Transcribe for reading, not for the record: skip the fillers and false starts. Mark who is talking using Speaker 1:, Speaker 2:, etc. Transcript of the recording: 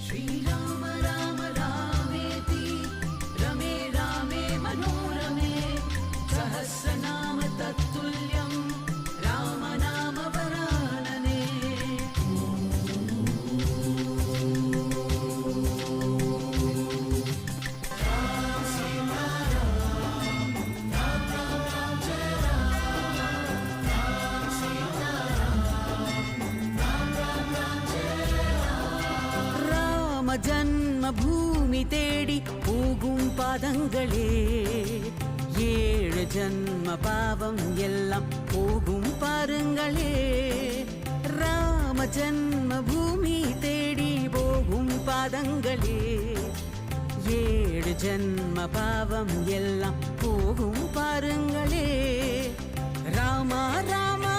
Speaker 1: श्रीराम राम रामेति रमे रामे मनोरमे सहस्रनाम तत्तुल्यं रामनाम वरानने। ஜன்ம பூமி தேடி போகும் பாதங்களே, 7 ஜன்ம பாவம் எல்லாம் போகும் பாருங்களே. ராம ஜன்ம பூமி தேடி போகும் பாதங்களே, 7 ஜன்ம பாவம் எல்லாம் போகும் பாருங்களே. ராமா ராமா